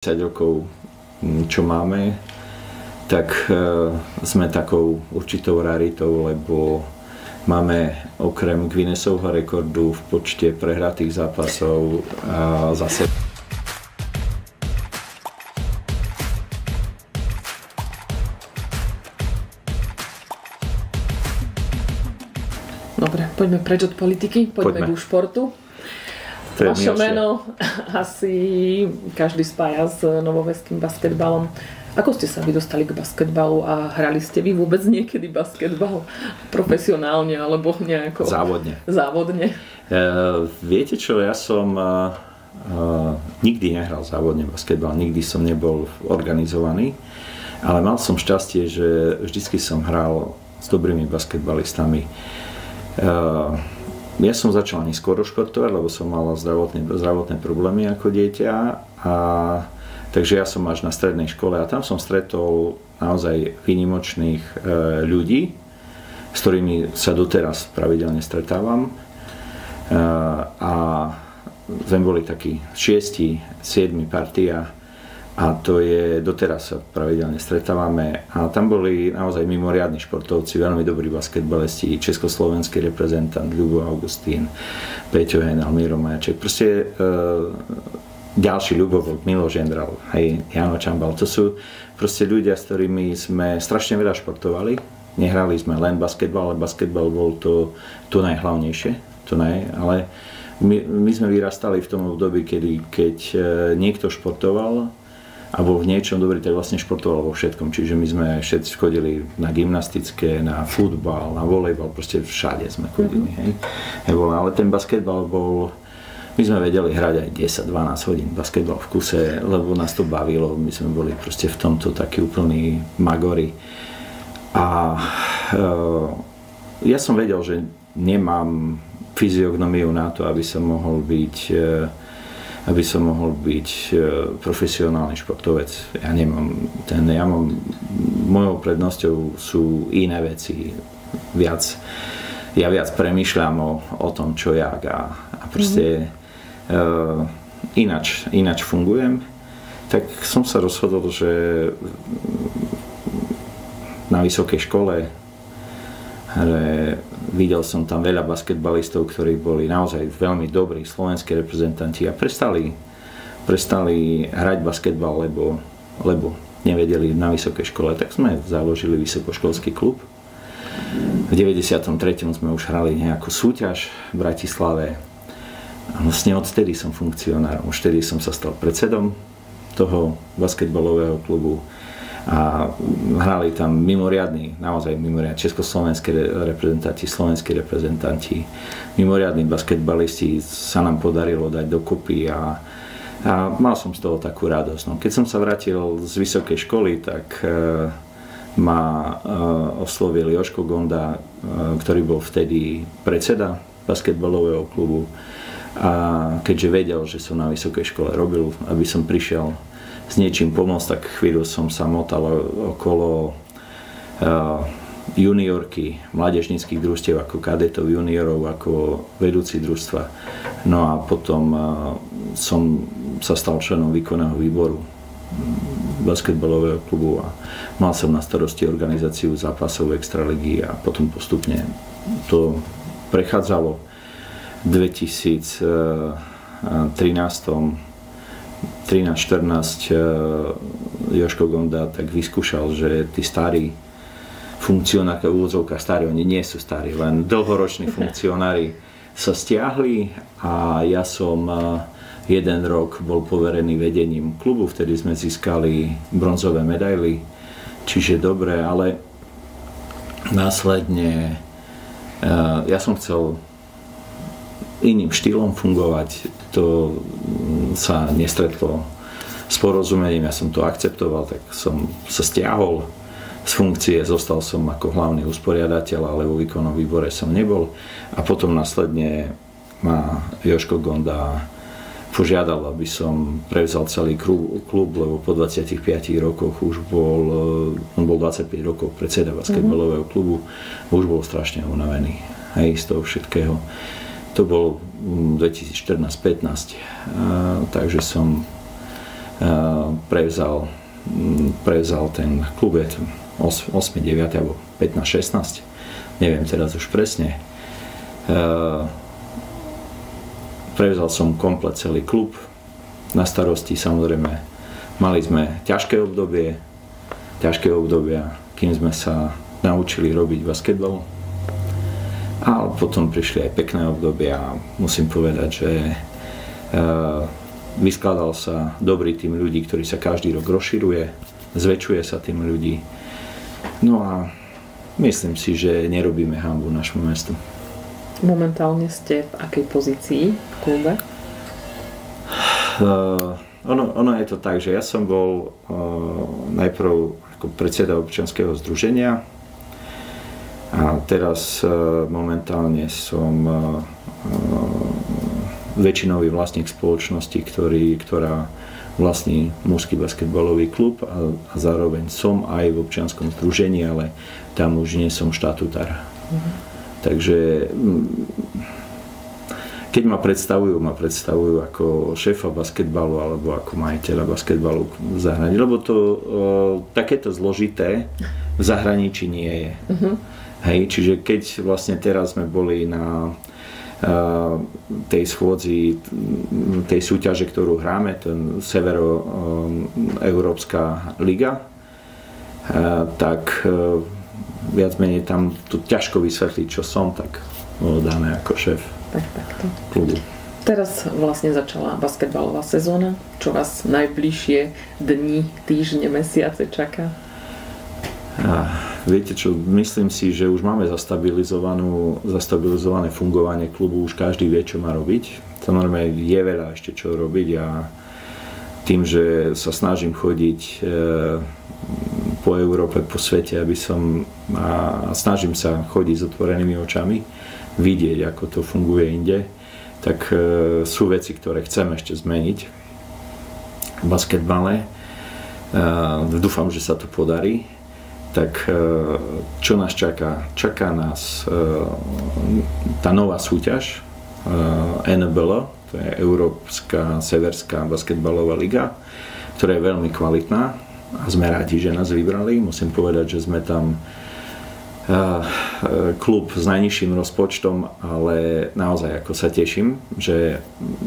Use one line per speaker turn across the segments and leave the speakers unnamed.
10 rokov, čo máme, tak sme takou určitou raritou, lebo máme okrem Guinnessovho rekordu v počte prehratých zápasov zase.
Dobre, poďme preč od politiky, poďme ku športu. Vaše meno asi každý spája s novoveským basketbalom. Ako ste sa vy dostali k basketbalu a hrali ste vy vôbec niekedy basketbal profesionálne alebo nejako? Závodne.
Viete čo, ja som nikdy nehral závodne basketbal, nikdy som nebol organizovaný, ale mal som šťastie, že vždycky som hral s dobrými basketbalistami. Ja som začal neskôr športovať, lebo som mal zdravotné problémy ako dieťa, takže ja som až na strednej škole a tam som stretol naozaj výnimočných ľudí, s ktorými sa doteraz pravidelne stretávam, a sme boli takí 6, 7 partia a to je, doteraz sa pravidelne stretávame a tam boli naozaj mimoriadni športovci, veľmi dobrí basketbalisti, československý reprezentant Ľubo Augustín, Peťo Henal, Miro Majaček, proste ďalší Ľubovod, Miloš Jendral, hej, Jano Čambal, to sú proste ľudia, s ktorými sme strašne veľa športovali, nehrali sme len basketbal, ale basketbal bol to najhlavnejšie, ale my sme vyrastali v tom období, keď niekto športoval a bol v niečom dobrý, tak vlastne športoval vo všetkom. Čiže my sme všetci chodili na gymnastické, na futbal, na volejbal, proste všade sme chodili. Hej. Ale ten basketbal bol, my sme vedeli hrať aj 10-12 hodín basketbal v kuse, lebo nás to bavilo, my sme boli proste v tomto takí úplní magori. A ja som vedel, že nemám fyziognomiu na to, aby som mohol byť profesionálny športovec. Mojou prednosťou sú iné veci. Ja viac premýšľam o tom, čo jak a proste ináč fungujem. Tak som sa rozhodol, že na vysokej škole videl som tam veľa basketbalistov, ktorí boli naozaj veľmi dobrí slovenskí reprezentanti a prestali hrať basketbal, lebo nevedeli na vysokej škole. Tak sme založili vysokoškolský klub. V 93. sme už hrali nejakú súťaž v Bratislave. A vlastne odtedy som funkcionárom. Už vtedy som sa stal predsedom toho basketbalového klubu. A hrali tam naozaj mimoriadni československé reprezentanti, slovenskí reprezentanti, mimoriadni basketbalisti sa nám podarilo dať dokopy a mal som z toho takú radosť. No, keď som sa vrátil z vysokej školy, tak ma oslovil Jožko Gonda, ktorý bol vtedy predseda basketbalového klubu, a keďže vedel, že som na vysokej škole robil, aby som prišiel s niečím pomôcť, tak chvíľu som sa motal okolo juniorky, mládežníckych družstiev, ako kadetov, juniorov, ako vedúci družstva. No a potom som sa stal členom výkonného výboru basketbalového klubu a mal som na starosti organizáciu zápasov extraligy a potom postupne to prechádzalo. V 2013-14 Jožko Gonda tak vyskúšal, že tí starí funkcionári, v úvodzovkách starí, oni nie sú starí, len dlhoroční funkcionári sa stiahli a ja som 1 rok bol poverený vedením klubu, vtedy sme získali bronzové medaily, čiže dobre, ale následne ja som chcel iným štýlom fungovať, to sa nestretlo s porozumením, ja som to akceptoval, tak som sa stiahol z funkcie, zostal som ako hlavný usporiadateľ, ale vo výkonnom výbore som nebol a potom následne ma Jožko Gonda požiadal, aby som prevzal celý klub, lebo po 25 rokoch už on bol 25 rokov predseda basketbalového klubu, už bol strašne unavený z toho všetkého. To bolo 2014-15, takže som prevzal ten klub, je 8, 9 alebo 15, 16, neviem teraz už presne. Prevzal som komplet celý klub na starosti, samozrejme. Mali sme ťažké obdobia, kým sme sa naučili robiť basketbal. A potom prišli aj pekné obdobia a musím povedať, že vyskladal sa dobrý tým ľudí, ktorý sa každý rok rozširuje, zväčšuje sa tým ľudí. No a myslím si, že nerobíme hanbu našemu mestu.
Momentálne ste v akej pozícii v klube?
Ono je to tak, že ja som bol najprv ako predseda občianskeho združenia a teraz momentálne som väčšinový vlastník spoločnosti, ktorá vlastní mužský basketbalový klub a zároveň som aj v občianskom združení, ale tam už nie som štatutár. Takže keď ma predstavujú ako šéfa basketbalu alebo ako majiteľa basketbalu v zahraničí, lebo to takéto zložité v zahraničí nie je. Hej, čiže keď vlastne teraz sme boli na tej schôdzi, tej súťaže, ktorú hráme, ten Severoeurópska liga, tak viac menej tam to ťažko vysvetliť, čo som, tak bolo dané ako šéf klubu.
Teraz vlastne začala basketbalová sezóna. Čo vás najbližšie dni, týždne, mesiace čaká?
Viete čo, myslím si, že už máme zastabilizované fungovanie klubu, už každý vie, čo má robiť. Samozrejme je veľa ešte čo robiť a tým, že sa snažím chodiť po Európe, po svete, a snažím sa chodiť s otvorenými očami, vidieť, ako to funguje inde, tak sú veci, ktoré chcem ešte zmeniť v basketbale. Dúfam, že sa to podarí. Tak čo nás čaká? Čaká nás tá nová súťaž NBL, to je Európska severská basketbalová liga, ktorá je veľmi kvalitná a sme rádi, že nás vybrali. Musím povedať, že sme tam klub s najnižším rozpočtom, ale naozaj ako sa teším,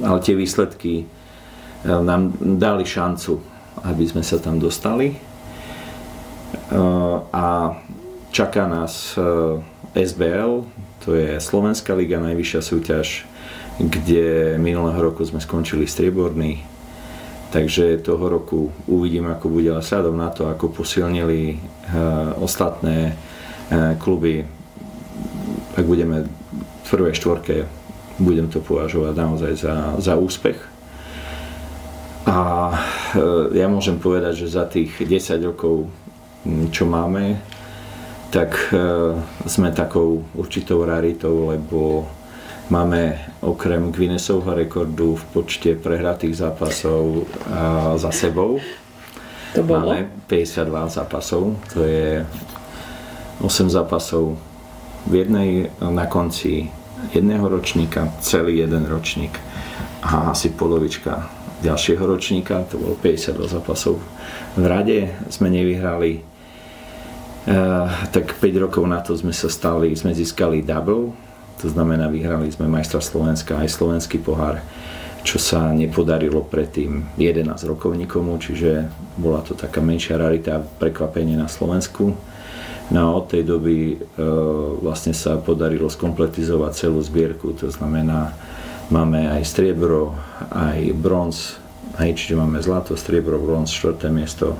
ale tie výsledky nám dali šancu, aby sme sa tam dostali. A čaká nás SBL, to je Slovenská liga, najvyššia súťaž, kde minulého roku sme skončili strieborní. Takže toho roku uvidíme, ako bude, sľadom na to, ako posilnili ostatné kluby. Ak budeme v prvej štvorke, budem to považovať naozaj za úspech. A ja môžem povedať, že za tých 10 rokov, čo máme, tak sme takou určitou raritou, lebo máme okrem Guinnessovho rekordu v počte prehratých zápasov za sebou.
To bolo?
Máme 52 zápasov, to je 8 zápasov na konci jedného ročníka, celý jeden ročník a asi polovička ďalšieho ročníka, to bolo 52 zápasov. V rade sme nevyhrali. Tak 5 rokov na to sme získali double, to znamená vyhrali sme majstra Slovenska aj slovenský pohár, čo sa nepodarilo predtým 11 rokov nikomu, čiže bola to taká menšia rarita, prekvapenie na Slovensku. No a od tej doby vlastne sa podarilo skompletizovať celú zbierku, to znamená máme aj striebro, aj bronz, čiže máme zlato, striebro, bronz, 4. miesto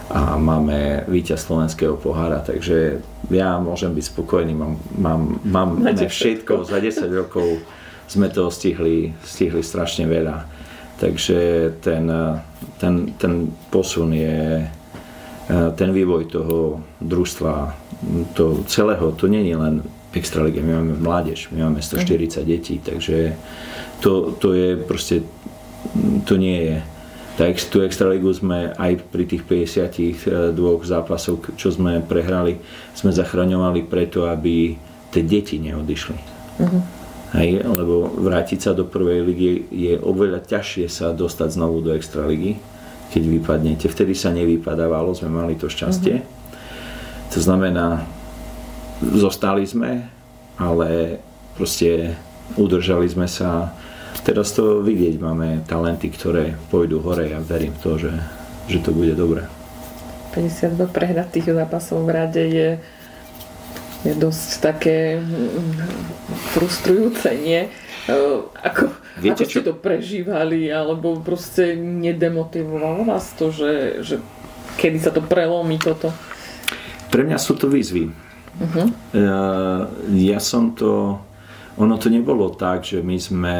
a máme víťaz slovenského pohára, takže ja môžem byť spokojný, máme všetko, za 10 rokov sme toho stihli strašne veľa, takže ten posun je, ten vývoj toho družstva, to celého, to nie je len extraliga, my máme mládež, my máme 140 detí, takže to je proste, to nie je. Tú extraligu sme aj pri tých 52 zápasov, čo sme prehrali, sme zachraňovali preto, aby tie deti neodišli. Hej, lebo vrátiť sa do prvej ligy je oveľa ťažšie sa dostať znovu do extraligy. keď vypadnete. Vtedy sa nevypadávalo, sme mali to šťastie. To znamená, zostali sme, ale proste udržali sme sa. Teraz to vidieť, máme talenty, ktoré pôjdu hore a verím to, že to bude dobré.
52 prehratých zápasov v rade je dosť také frustrujúce, nie? Ako ste to prežívali, alebo proste nedemotivovalo vás to, že kedy sa to prelomí toto?
Pre mňa sú to výzvy. Ja som to... Ono to nebolo tak, že my sme...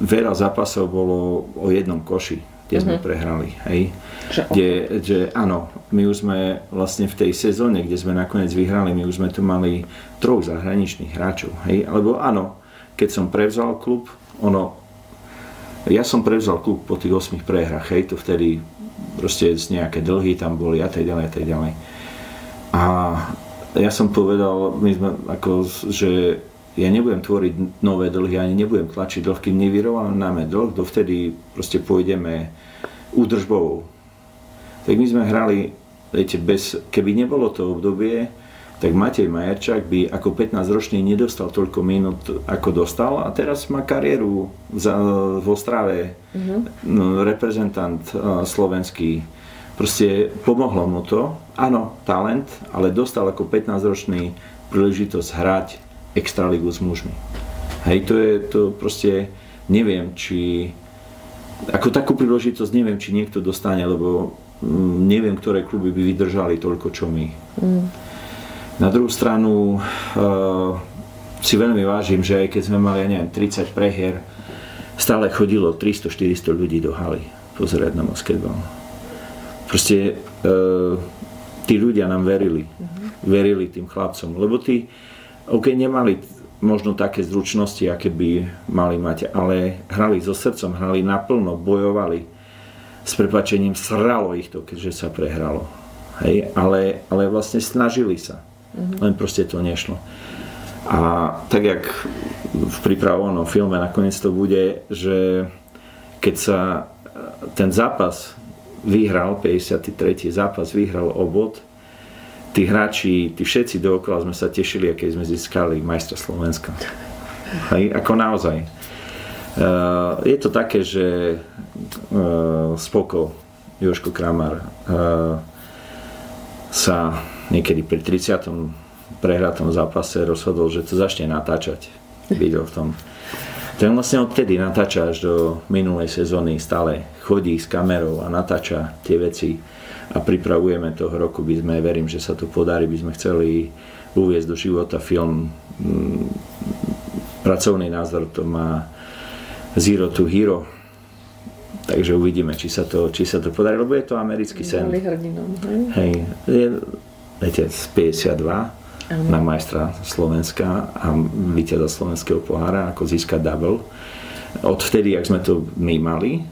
Veľa zápasov bolo o jednom koši, kde sme prehrali. Hej? Áno, my už sme vlastne v tej sezóne, kde sme nakoniec vyhrali, my už sme tu mali 3 zahraničných hráčov. Hej? Alebo áno, keď som prevzal klub, ja som prevzal klub po tých 8 prehrách, hej? To vtedy proste nejaké dlhy tam boli a tak ďalej a tak ďalej. A ja som povedal, že ja nebudem tvoriť nové dlhy, ani nebudem tlačiť dlh, kým nevyrovnáme dlh, dovtedy proste pôjdeme údržbovou. Tak my sme hrali, viete, keby nebolo to obdobie, tak Matej Majerčák by ako 15-ročný nedostal toľko minút, ako dostal, a teraz má kariéru v Ostrave, reprezentant slovenský. Proste pomohlo mu to, áno, talent, ale dostal ako 15-ročný príležitosť hrať extraligu s mužmi. Hej, to proste neviem, či ako takú príležitosť neviem, či niekto dostane, lebo neviem, ktoré kluby by vydržali toľko, čo my. Na druhú stranu si veľmi vážim, že aj keď sme mali, 30 prehier, stále chodilo 300-400 ľudí do haly pozerať na basketbal. Proste tí ľudia nám verili. Verili tým chlapcom, lebo tí nemali možno také zručnosti, aké by mali mať, ale hrali so srdcom, hrali naplno, bojovali. S prepáčením sralo ich to, keďže sa prehralo. Hej? Ale vlastne snažili sa. Len proste to nešlo. A tak jak v pripravovanom filme nakoniec to bude, že keď sa ten zápas vyhral, 53. zápas vyhral o bod, tí hráči, tí všetci dookola sme sa tešili, keď sme získali majstra Slovenska. Hej, ako naozaj. Je to také, že Spoko, Jožko Kramar, sa niekedy pri 30. prehratom zápase rozhodol, že to začne natáčať. Videl v tom. Tak vlastne odtedy natáča až do minulej sezóny, stále chodí s kamerou a natáča tie veci. A pripravujeme toho roku, verím, že sa to podarí, by sme chceli uviesť do života film. Pracovný názor to má Zero to Hero, takže uvidíme, či sa to podarí, lebo je to americký sen. Hej, viete, z 52 na majstra Slovenska a víťaza slovenského pohára, ako získať double. Odvtedy, ak sme to my mali,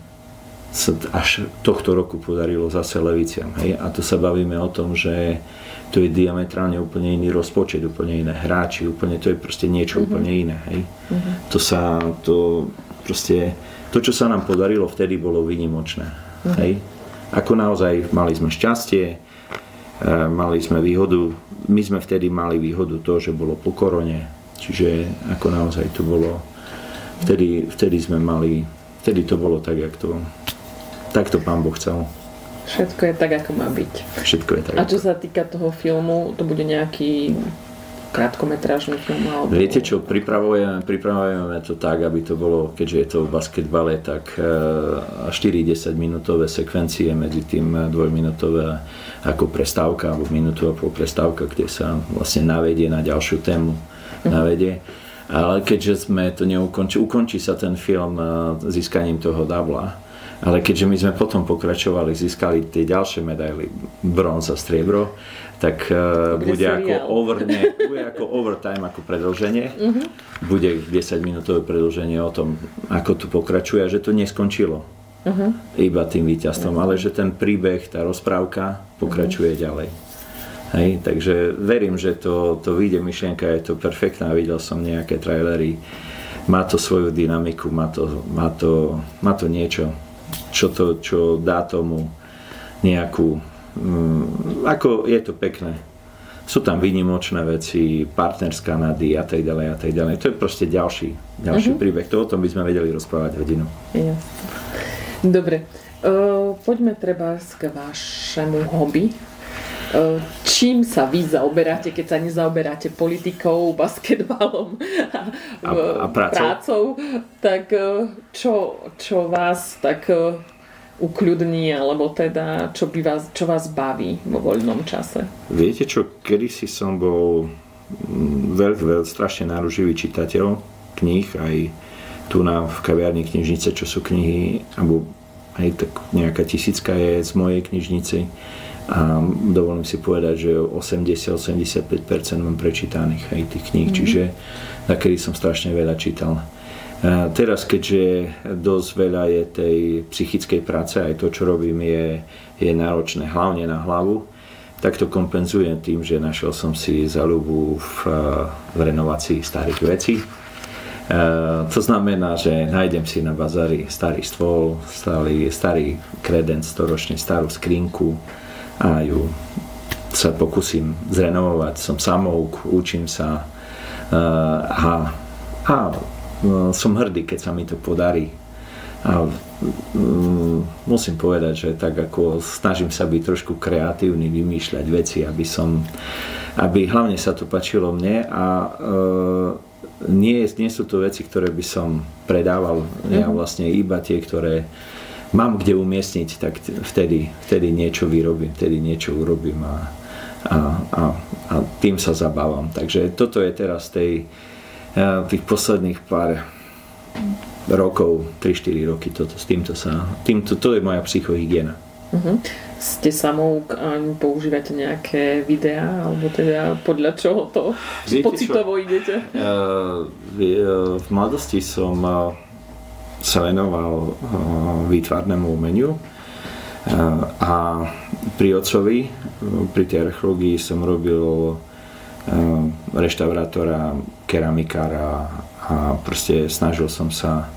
sa až tohto roku podarilo zase Leviciam. Hej? A to sa bavíme o tom, že to je diametrálne úplne iný rozpočet, úplne iné hráči, úplne to je proste niečo úplne iné. Hej? To, čo sa nám podarilo vtedy, bolo výnimočné. Hej? Ako naozaj mali sme šťastie, mali sme výhodu, my sme vtedy mali výhodu to, že bolo po korone, čiže ako naozaj to bolo, vtedy sme mali, vtedy to bolo tak, jak to takto Pán Boh chcel.
Všetko je tak, ako má byť.
Všetko je tak.
A čo sa týka toho filmu, to bude nejaký krátkometrážny film? Alebo...
Viete čo, pripravujeme to tak, aby to bolo, keďže je to v basketbale, tak 4-10 minútové sekvencie, medzi tým 2-minútové ako prestávka, alebo minútu a pol prestávka, kde sa vlastne navedie na ďalšiu tému. Navedie. Ale keďže sme to ukončí sa ten film získaním toho dubla. Ale keďže my sme potom pokračovali, získali tie ďalšie medaily, bronz a striebro, tak bude ako overtime, ako predĺženie. Bude 10-minútové predĺženie o tom, ako to pokračuje, a že to neskončilo iba tým víťazstvom, ale že ten príbeh, tá rozprávka pokračuje ďalej. Hej, takže verím, že to vyjde myšlienka, je to perfektná, videl som nejaké trailery, má to svoju dynamiku, má to niečo, čo dá tomu nejakú, ako je to pekné. Sú tam výnimočné veci, partnerská nady a tak ďalej a tak ďalej. To je proste ďalší príbeh. To o tom by sme vedeli rozprávať hodinu.
Jasne. Dobre. Poďme treba k vašemu hobby. Čím sa vy zaoberáte, keď sa nezaoberáte politikou, basketbalom a prácou? Tak čo vás tak ukľudní, alebo teda čo vás baví vo voľnom čase?
Viete čo, kedysi som bol strašne náruživý čitateľ kníh, aj tu v kaviarni knižnice, čo sú knihy, alebo aj tak nejaká 1000 je z mojej knižnici a dovolím si povedať, že 80-85% mám prečítaných aj tých kníh, čiže takedy som strašne veľa čítal. Teraz, keďže dosť veľa je tej psychickej práce, aj to, čo robím, je náročné, hlavne na hlavu, tak to kompenzujem tým, že našiel som si zaľubu v renovácii starých vecí. To znamená, že nájdem si na bazári starý stôl, starý kredenc, storočný, starú skrinku a ju sa pokúsim zrenovovať. Som samouk, učím sa a som hrdý, keď sa mi to podarí. A musím povedať, že tak ako snažím sa byť trošku kreatívny, vymýšľať veci, aby hlavne sa to páčilo mne a nie sú to veci, ktoré by som predával. Ja vlastne iba tie, ktoré mám kde umiestniť, tak vtedy niečo vyrobím, vtedy niečo urobím a tým sa zabávam. Takže toto je teraz tých posledných pár rokov, 3-4 roky, to je moja psychohygiena.
Ste samouk a používate nejaké videá, alebo teda podľa čoho to pocitovo idete?
V mladosti som sa venoval výtvarnému umeniu a pri otcovi, pri tej archeológii som robil reštaurátora, keramikára a proste snažil som sa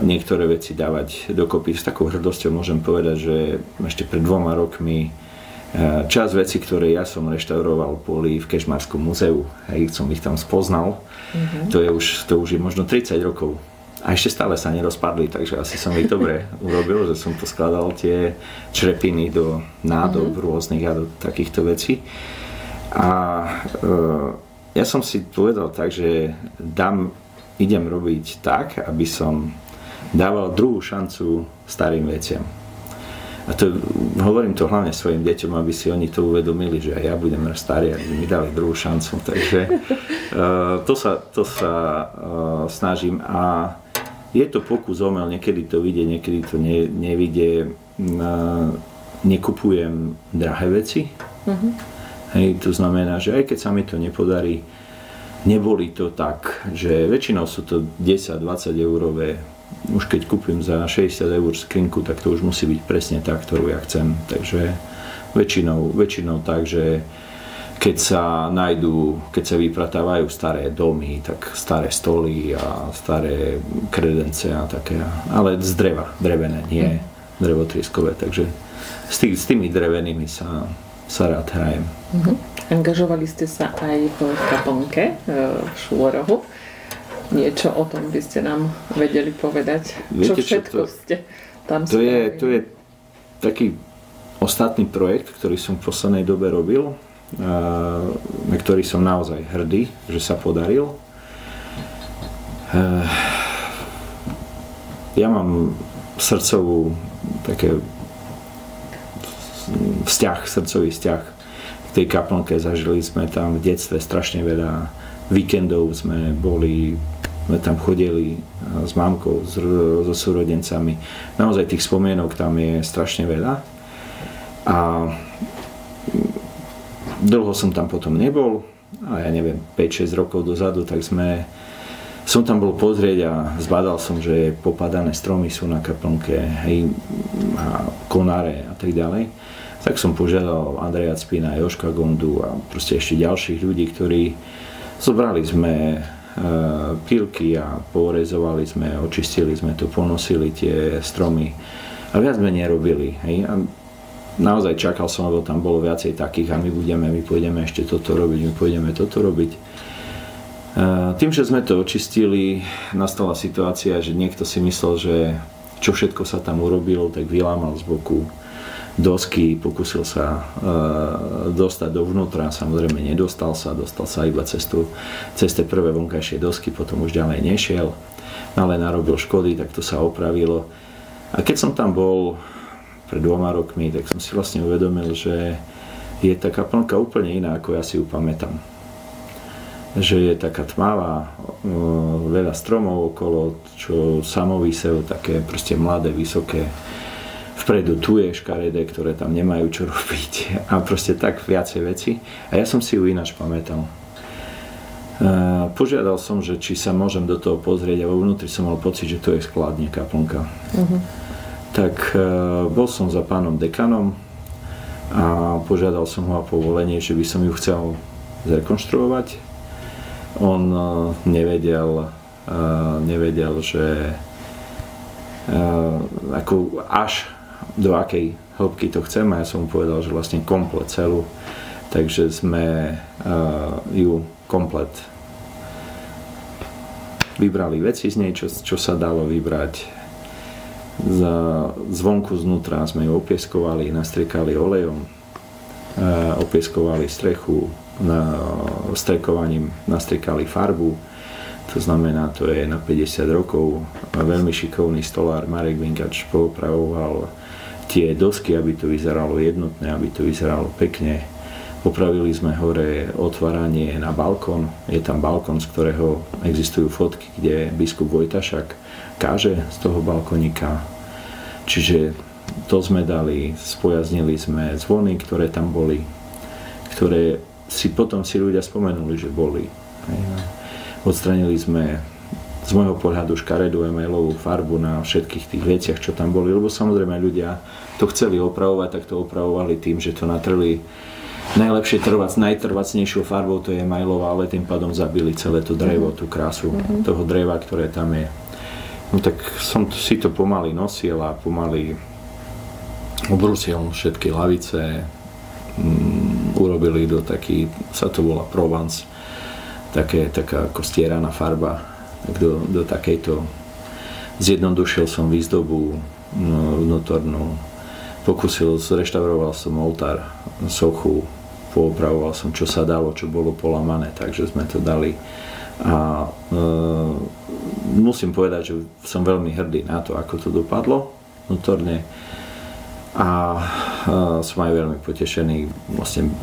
niektoré veci dávať dokopy. S takou hrdosťou môžem povedať, že ešte pred 2 rokmi časť vecí, ktoré ja som reštauroval, boli v Kežmarskom múzeu. Hej, som ich tam spoznal. To už je možno 30 rokov. A ešte stále sa nerozpadli, takže asi som ich dobre urobil, že som poskladal tie črepiny do nádob rôznych a do takýchto vecí. A ja som si povedal tak, že idem robiť tak, aby som dával druhú šancu starým veciam. A to hovorím to hlavne svojim deťom, aby si oni to uvedomili, že aj ja budem starý, aby mi dali druhú šancu. Takže to sa snažím a je to pokus omyl, niekedy to vyjde, niekedy to nevyjde. Nekupujem drahé veci. Hej, to znamená, že aj keď sa mi to nepodarí, neboli to tak, že väčšinou sú to 10-20 eurové. Už keď kúpim za 60 eur skrinku, tak to už musí byť presne tá, ktorú ja chcem. Takže väčšinou tak, že keď sa vypratávajú staré domy, tak staré stoly a staré kredence a také, ale z dreva, drevené, nie drevotrieskové. Takže s tými drevenými sa rád hrajem.
Angažovali ste sa aj v kaplnke v Šúlorohu. Niečo o tom by ste nám vedeli povedať? Viete, čo všetko ste tam spravili?
To je taký ostatný projekt, ktorý som v poslednej dobe robil, na ktorý som naozaj hrdý, že sa podaril. Ja mám srdcový vzťah k tej kaplnke. Zažili sme tam v detstve strašne veľa víkendov, sme tam chodili s mamkou, so súrodencami. Naozaj tých spomienok tam je strašne veľa. A dlho som tam potom nebol, a ja neviem, 5-6 rokov dozadu, tak som tam bol pozrieť a zbadal som, že popadané stromy sú na kaplnke, hej, a konáre a tak ďalej. Tak som požiadal Andreja Cpina, Joška Gondu a proste ešte ďalších ľudí, ktorí zobrali sme pílky a porezovali sme, očistili sme to, ponosili tie stromy a viac sme nerobili. Hej. A naozaj čakal som, lebo tam bolo viacej takých a my pôjdeme ešte toto robiť, my pôjdeme toto robiť. Tým, že sme to očistili, nastala situácia, že niekto si myslel, že čo všetko sa tam urobilo, tak vylámal z boku dosky, pokúsil sa dostať dovnútra, samozrejme dostal sa iba cez tie prvé vonkajšie dosky, potom už ďalej nešiel, ale narobil škody, tak to sa opravilo. A keď som tam bol pred 2 rokmi, tak som si vlastne uvedomil, že je tá kaplnka úplne iná, ako ja si ju pamätám. Že je taká tmavá, veľa stromov okolo, čo samovýsev, také proste mladé, vysoké. Vpredu tu je škaredé, ktoré tam nemajú čo robiť a proste tak viacej veci. A ja som si ju ináč pamätal. Požiadal som, že či sa môžem do toho pozrieť a vo vnútri som mal pocit, že to je skladne kaplnka. Tak bol som za pánom dekanom a požiadal som ho o povolenie, že by som ju chcel zrekonštruovať. On nevedel, že ako až do akej hĺbky to chcem, a ja som mu povedal, že vlastne komplet celú, takže sme ju komplet vybrali veci z nej, čo sa dalo vybrať. Zvonku znútra sme ju opieskovali, nastriekali olejom, opieskovali strechu, strekovaním nastriekali farbu, to znamená, to je na 50 rokov. Veľmi šikovný stolár Marek Vinkač poopravoval tie dosky, aby to vyzeralo jednotné, aby to vyzeralo pekne. Popravili sme hore otváranie na balkón, je tam balkón, z ktorého existujú fotky, kde biskup Vojtašak káže z toho balkonika. Čiže to sme dali, spojaznili sme zvony, ktoré tam boli, ktoré potom si ľudia spomenuli, že boli. Odstranili sme z môjho pohľadu škaredú emailovú farbu na všetkých tých veciach, čo tam boli, lebo samozrejme ľudia to chceli opravovať, tak to opravovali tým, že to natreli najlepšie najtrvacnejšou farbou, to je emailová, ale tým pádom zabili celé to drevo, tú krásu toho dreva, ktoré tam je. No tak som si to pomaly nosil a pomaly obrusil všetky lavice, urobili do taký, sa to volá Provence, taká ako stieraná farba, tak do takejto. Zjednodušil som výzdobu vnútornú, zreštauroval som oltár, sochu, poopravoval som, čo sa dalo, čo bolo polamané, takže sme to dali. A musím povedať, že som veľmi hrdý na to, ako to dopadlo vnútorne. A som aj veľmi potešený, vlastne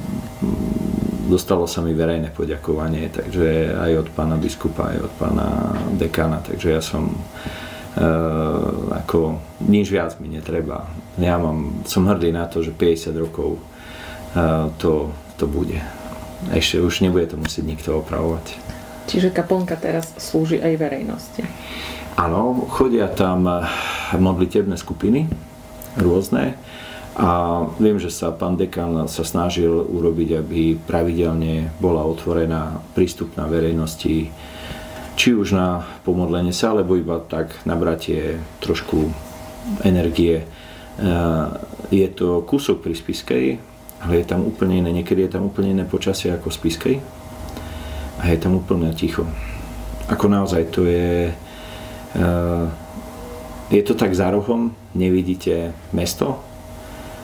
dostalo sa mi verejné poďakovanie, takže aj od pána biskupa, aj od pána dekana, takže ja som ako nič viac mi netreba. Ja som hrdý na to, že 50 rokov to bude. Ešte už nebude to musieť nikto opravovať.
Čiže kaplnka teraz slúži aj verejnosti?
Áno, chodia tam modlitebné skupiny rôzne a viem, že sa pán dekan sa snažil urobiť, aby pravidelne bola otvorená, prístupná verejnosti, či už na pomodlenie sa, alebo iba tak nabratie trošku energie. Je to kúsok pri Spišskej, ale je tam úplne iné, niekedy je tam úplne iné počasie ako v Spišskej a je tam úplne ticho. Ako naozaj to je to tak za rohom, nevidíte mesto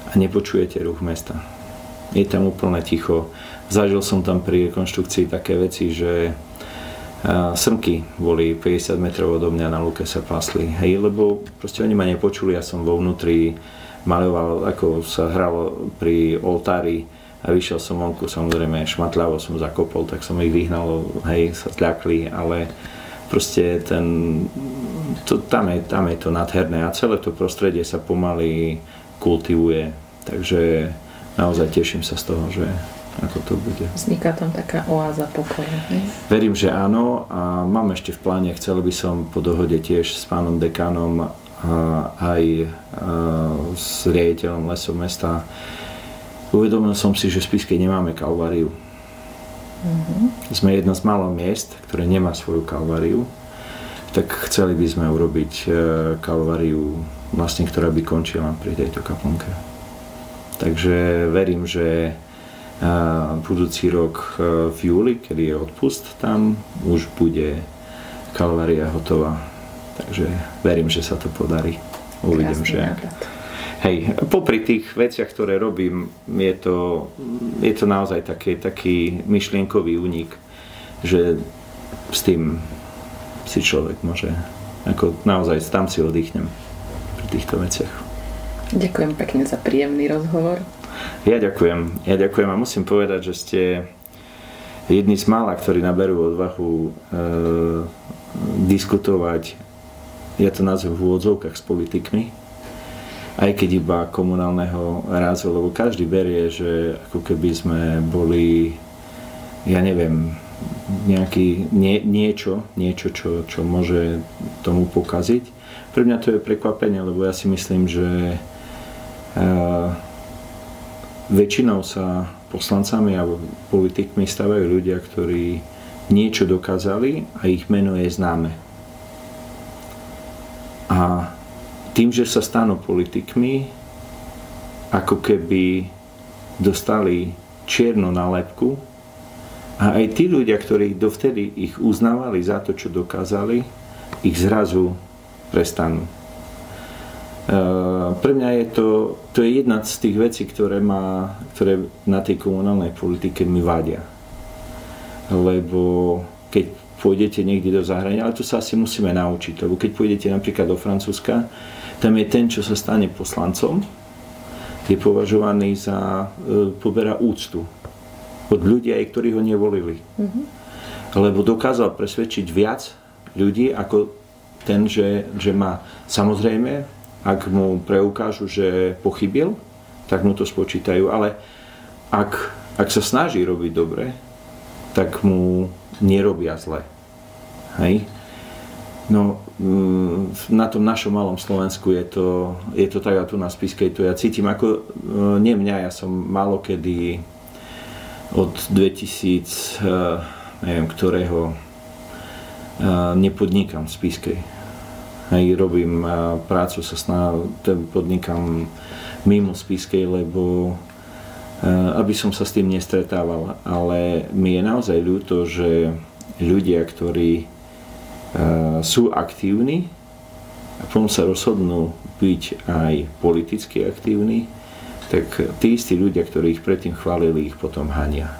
a nepočujete ruch mesta. Je tam úplne ticho. Zažil som tam pri rekonštrukcii také veci, že srnky boli 50 metrov odo mňa na lúke sa pásli. Hej, lebo proste oni ma nepočuli, ja som vo vnútri maľoval, ako sa hralo pri oltári a vyšiel som vonku, samozrejme šmatľavo som zakopol, tak som ich vyhnal, hej, sa zľakli, ale proste tam je to nádherné a celé to prostredie sa pomaly kultivuje, takže naozaj teším sa z toho, že ako to bude.
Vzniká tam taká oáza pokoja.
Verím, že áno a mám ešte v pláne, chcel by som po dohode tiež s pánom dekanom aj s riaditeľom lesov mesta. Uvedomil som si, že v Spišskej nemáme kalváriu. Sme jedno z málo miest, ktoré nemá svoju kalváriu, tak chceli by sme urobiť kalváriu, vlastne, ktorá by končila pri tejto kaplnke. Takže verím, že budúci rok v júli, kedy je odpust, tam už bude kalvária hotová. Takže verím, že sa to podarí. Uvidím, že ak. Hej, popri tých veciach, ktoré robím, je to naozaj taký myšlienkový únik, že s tým si človek môže, ako naozaj tam si oddychnem pri týchto veciach.
Ďakujem pekne za príjemný rozhovor.
Ja ďakujem a musím povedať, že ste jedni z mála, ktorí naberú odvahu diskutovať, ja to nazvem v úvodzovkách, s politikmi, aj keď iba komunálneho rázu, lebo každý berie, že ako keby sme boli, ja neviem, niečo, čo môže tomu pokaziť. Pre mňa to je prekvapenie, lebo ja si myslím, že väčšinou sa poslancami a politikmi stávajú ľudia, ktorí niečo dokázali a ich meno je známe. A tým, že sa stanú politikmi, ako keby dostali čiernu nálepku a aj tí ľudia, ktorí dovtedy ich uznávali za to, čo dokázali, ich zrazu prestanú. Pre mňa to je jedna z tých vecí, ktoré na tej komunálnej politike mi vadia. Lebo keď pôjdete niekde do zahrania, ale to sa asi musíme naučiť, lebo keď pôjdete napríklad do Francúzska, tam je ten, čo sa stane poslancom, je považovaný za, poberá úctu od ľudí, aj ktorí ho nevolili. Lebo dokázal presvedčiť viac ľudí, ako ten, že má. Samozrejme, ak mu preukážu, že pochybil, tak mu to spočítajú, ale ak sa snaží robiť dobre, tak mu nerobia zle. Hej? No, na tom našom malom Slovensku je to tak, a tu na Spišskej to ja cítim, ako nie mňa, ja som málo kedy od 2000, neviem ktorého, nepodnikam v Spišskej. Hej, robím prácu, podnikam mimo Spišskej, lebo aby som sa s tým nestretával, ale mi je naozaj ľúto, že ľudia, ktorí sú aktívni a potom sa rozhodnú byť aj politicky aktívni, tak tí istí ľudia, ktorí ich predtým chválili, ich potom hania.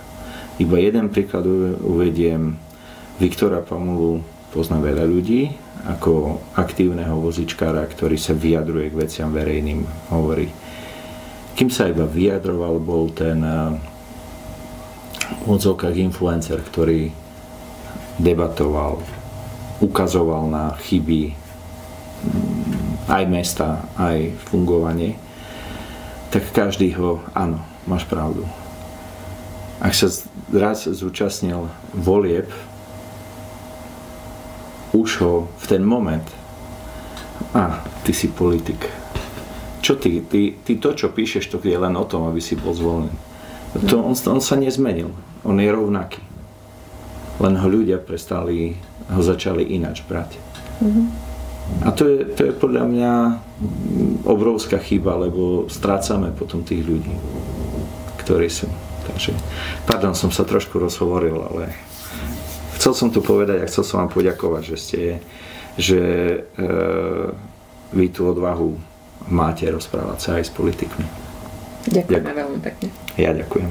Iba jeden príklad uvediem. Viktora Pamulu pozná veľa ľudí ako aktívneho vozičkára, ktorý sa vyjadruje k veciam verejným, hovorí. Kým sa iba vyjadroval, bol ten v odzvukách influencer, ktorý debatoval, ukazoval na chyby aj mesta, aj fungovanie, tak každý ho, áno, máš pravdu. Ak sa raz zúčastnil volieb, už ho v ten moment, ty si politik. Čo ty to, čo píšeš, to je len o tom, aby si bol zvolený. On sa nezmenil, on je rovnaký. Len ho ľudia ho začali ináč brať. A to je podľa mňa obrovská chyba, lebo strácame potom tých ľudí, ktorí sú. Takže, pardon, som sa trošku rozhovoril, ale chcel som to povedať a chcel som vám poďakovať, že vy tú odvahu máte rozprávať sa aj s politikmi.
Ďakujeme veľmi pekne.
Ja ďakujem.